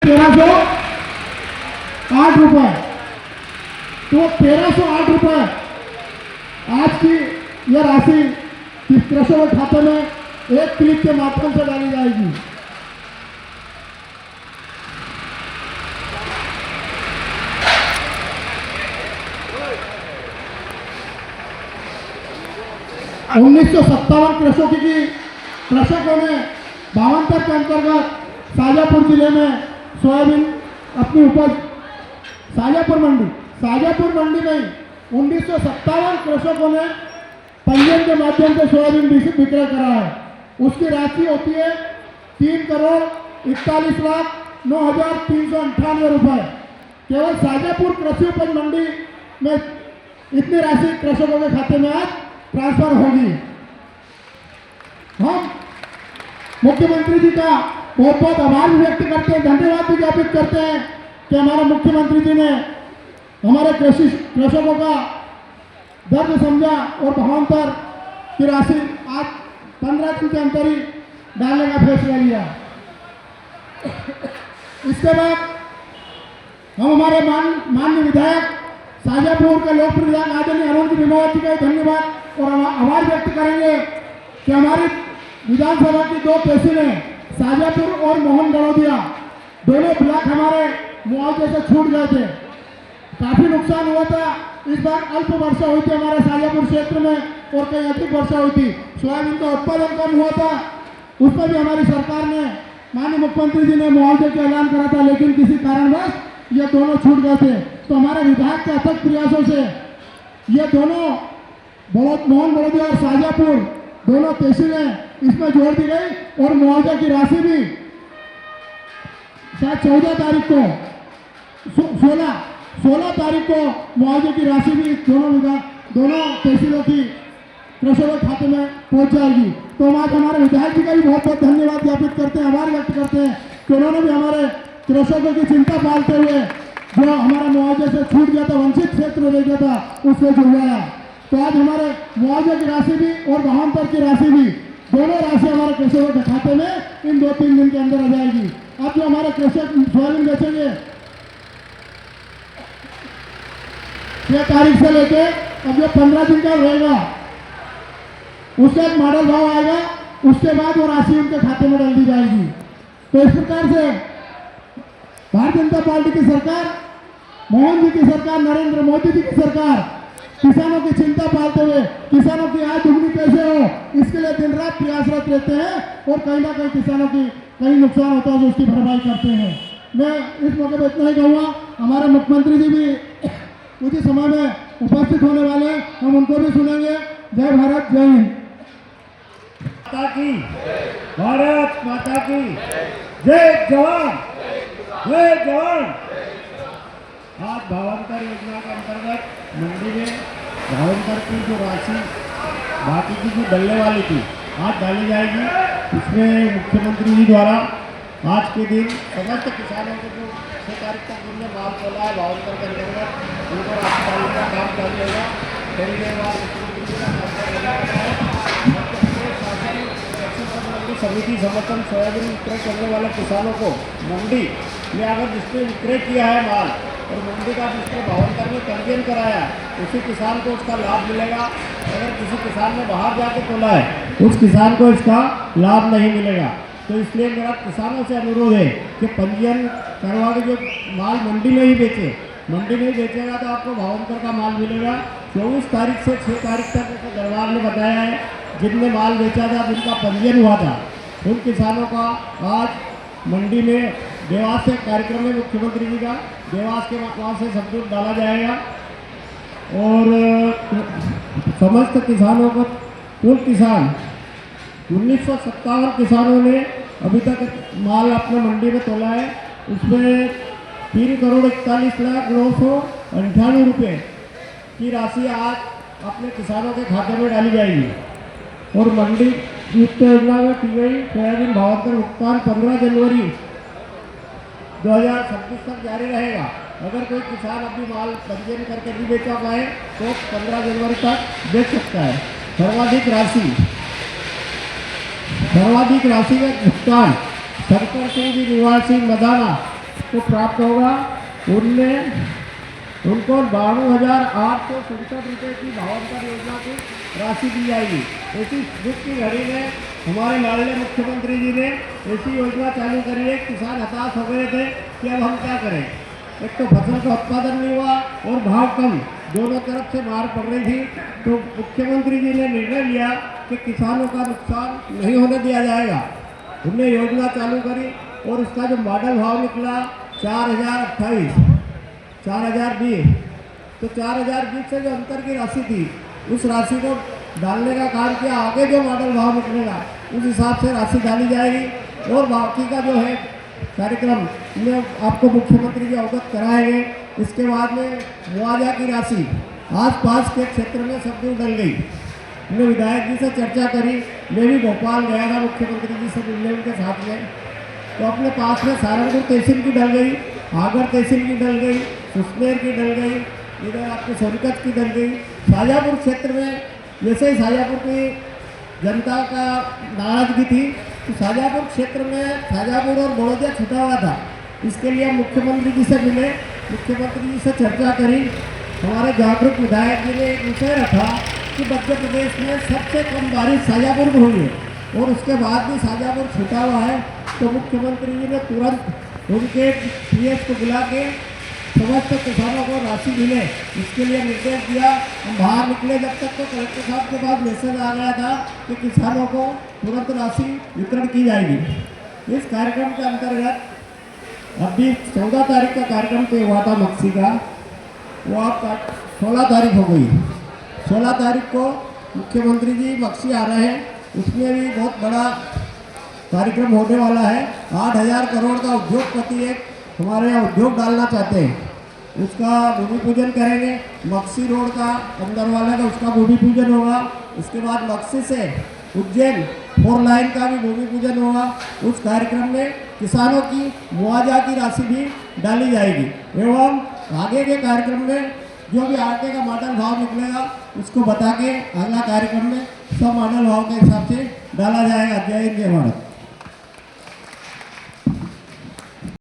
1308 रुपये। तो 1308 रुपये आज की यह राशि कृषकों के खाते में एक क्लिक के माध्यम से डाली जाएगी। उन्नीस सौ 57 कृषकों ने भावंतर के अंतर्गत शाजापुर जिले में सोयाबीन अपनी उपज शाजापुर मंडी में 1957 कृषकों ने पंजीयन के माध्यम से सोयाबीन विक्रय करा है। उसकी राशि होती है 3,41,09,398 रुपये। केवल शाजापुर कृषि उपज मंडी में इतनी राशि कृषकों के खाते में आज ट्रांसफर होगी। हम मुख्यमंत्री जी का बहुत बहुत आभार व्यक्त करते हैं, धन्यवाद भी ज्ञापित करते हैं कि हमारे मुख्यमंत्री जी ने हमारे कृषकों का दर्द समझा और भावांतर की राशि आज 15 दिन के अंदर ही डालने का फैसला लिया। इसके बाद हम हमारे माननीय विधायक शाजापुर के लोकप्रिय विधायक आदरणीय अरुण जी भीमावती का धन्यवाद और आभार व्यक्त करेंगे कि हमारी विधानसभा की 2 तहसीलें शाजापुर और मोहन गड़ोदिया दोनों ब्लॉक हमारे मुआवजे से छूट गए थे। काफी नुकसान हुआ था। इस बार अल्प वर्षा हुई थी हमारे शाजापुर क्षेत्र में और कहीं अधिक वर्षा हुई थी। सोयाबीन का उत्पादन कम हुआ था, उस पर भी हमारी सरकार ने माननीय मुख्यमंत्री जी ने मुआवजे का ऐलान करा था, लेकिन किसी कारणवश ये दोनों छूट गए थे। तो हमारे विभाग के अथक प्रयासों से ये दोनों मोहन गड़ोदिया और शाजापुर दोनों तहसीलें इसमें जोड़ दी गई और मुआवजा की राशि भी शायद 14 तारीख को 16 तारीख को मुआवजे की राशि भी दोनों तहसीलों की कृषकों के खाते में पहुंच जाएगी। तो हम आज हमारे विधायक जी का भी बहुत बहुत धन्यवाद ज्ञापित करते हैं, आभार व्यक्त करते हैं कि उन्होंने भी हमारे कृषकों की चिंता पालते हुए जो हमारा मुआवजे से छूट गया था, वंचित क्षेत्र रह गया था, उससे जुड़वाया। तो आज हमारे मुआवजे की राशि भी और भावांतर की राशि भी दोनों राशि हमारे कृषकों के खाते में इन 2-3 दिन के अंदर आ जाएगी। अब जो हमारे कृषक सोयाबीन बेचेंगे 6 तारीख से लेके अब जो 15 दिन का रहेगा उसका एक मॉडल भाव आएगा, उसके बाद वो राशि उनके खाते में डाल दी जाएगी। तो इस प्रकार से भारतीय जनता पार्टी की सरकार, मोहन जी की सरकार, नरेंद्र मोदी जी की सरकार किसानों की चिंता पालते हुए किसानों की आय दुगनी कैसे हो इसके लिए दिन रात प्रयासरत रहते हैं और कहीं ना कहीं किसानों की कहीं नुकसान होता है तो उसकी भरपाई करते हैं। मैं इस मौके पर इतना ही कहूँगा, हमारे मुख्यमंत्री जी भी उसी समय में उपस्थित होने वाले हैं, हम उनको भी सुनेंगे। जय भारत, जय हिंद। माता की, भारत माता की जय। जवान जय जवान। आज भावांतर योजना के अंतर्गत मंडी में भावांतर की जो राशि बाकी की जो डलने वाली थी आज डाली जाएगी। इसमें मुख्यमंत्री जी द्वारा आज के दिन समस्त किसानों को जो 6 तारीख तक जिनने माल खोला है भावांतर के अंतर्गत उनको राशि डालने का काम चालू होगा। थोड़ी देर बाद समिति समर्थन सोयाबीन विक्रय करने वाले किसानों को मंडी में अगर जिसने विक्रय किया है माल और मंडी का जिसने भावांतर में पंजीयन कराया उसी किसान को उसका लाभ मिलेगा। अगर किसी किसान ने बाहर जाके तोला है उस किसान को इसका लाभ नहीं मिलेगा। तो इसलिए मेरा किसानों से अनुरोध है कि पंजीयन करवा के जो माल मंडी में ही बेचे, मंडी में ही बेचेगा तो आपको भावांतर का माल मिलेगा। 24 तारीख से 6 तारीख तक जैसे दरबार ने बताया है जिनने माल बेचा था जिनका पंजीयन हुआ था उन किसानों का आज मंडी में देवास से कार्यक्रम में मुख्यमंत्री जी का देवास के वहाँ से सब कुछ डाला जाएगा और समस्त किसानों को कुल किसान 1957 किसानों ने अभी तक माल अपने मंडी में तोला है। उसमें 3,41,09,98 रुपये की राशि आज अपने किसानों के खाते में डाली जाएगी और मंडी युक्त योजना में की गई सोयाबीन भावांतर भुगतान 15 जनवरी 2026 तक जारी रहेगा। अगर कोई किसान अपनी माल पंजीयन करके नहीं बेचा पाए तो 15 जनवरी तक बेच सकता है। सर्वाधिक राशि का भुगतान शंकर सिंह जी निवासी मदाना को प्राप्त होगा। उनमें उनको 92,867 रुपये की भावांतर योजना की राशि दी जाएगी। ऐसी दुख की घड़ी में हमारे माननीय मुख्यमंत्री जी ने ऐसी योजना चालू करी है। किसान हताश हो गए थे कि अब हम क्या करें, एक तो फसल का उत्पादन नहीं हुआ और भाव कम, दोनों तरफ से मार पड़ रही थी। तो मुख्यमंत्री जी ने निर्णय लिया कि किसानों का नुकसान नहीं होने दिया जाएगा। उन्होंने योजना चालू करी और उसका जो मॉडल भाव निकला 4,028, 4,020, तो 4,020 से जो अंतर की राशि थी उस राशि को डालने का काम किया। आगे जो मॉडल भाव निकलेगा उस हिसाब से राशि डाली जाएगी और बाकी का जो है कार्यक्रम में आपको मुख्यमंत्री जी अवगत कराएंगे। इसके बाद में मुआवजा की राशि आस-पास के क्षेत्र में सब दूर डल गई। हमने विधायक जी से चर्चा करी, मैं भी भोपाल गया था मुख्यमंत्री जी से मिलने उनके साथ में, तो अपने पास में सहारनपुर तहसील की डल गई, आगर तहसील की डल गई, सुसनेर की डल गई, इधर आपको सोनकत की डल गई। शाजापुर क्षेत्र में जैसे ही शाजापुर की जनता का नाराजगी थी तो शाजापुर क्षेत्र में शाजापुर और बड़ौदा छूटा हुआ था। इसके लिए हम मुख्यमंत्री जी से मिले, मुख्यमंत्री जी से चर्चा करी। हमारे जागरूक विधायक जी ने एक विषय रखा कि मध्य प्रदेश में सबसे कम बारिश शाजापुर में हुई है और उसके बाद भी शाजापुर छूटा हुआ है। तो मुख्यमंत्री जी ने तुरंत उनके पीएस को बुला के समस्त किसानों को राशि मिले इसके लिए निर्देश दिया। हम बाहर निकले जब तक तो कलेक्टर साहब के पास मैसेज आ गया था कि किसानों को तुरंत राशि वितरण की जाएगी। इस कार्यक्रम के अंतर्गत अभी 14 तारीख का कार्यक्रम तय हुआ था मक्सी का, वो आप 16 तारीख हो गई। 16 तारीख को मुख्यमंत्री जी मक्सी आ रहे हैं, उसमें भी बहुत बड़ा कार्यक्रम होने वाला है। 8,000 करोड़ का उद्योगपति एक हमारे यहाँ उद्योग डालना चाहते हैं, उसका भूमि पूजन करेंगे। मक्सी रोड का अंदर वाला का उसका भूमि पूजन होगा। उसके बाद मक्सी से उज्जैन 4 लाइन का भी भूमि पूजन होगा। उस कार्यक्रम में किसानों की मुआवजा की राशि भी डाली जाएगी एवं आगे के कार्यक्रम में जो भी आगे का मॉडल भाव निकलेगा उसको बता के अगला कार्यक्रम में सब मॉडल भाव के हिसाब से डाला जाएगा। जय हिंद, जय भारत।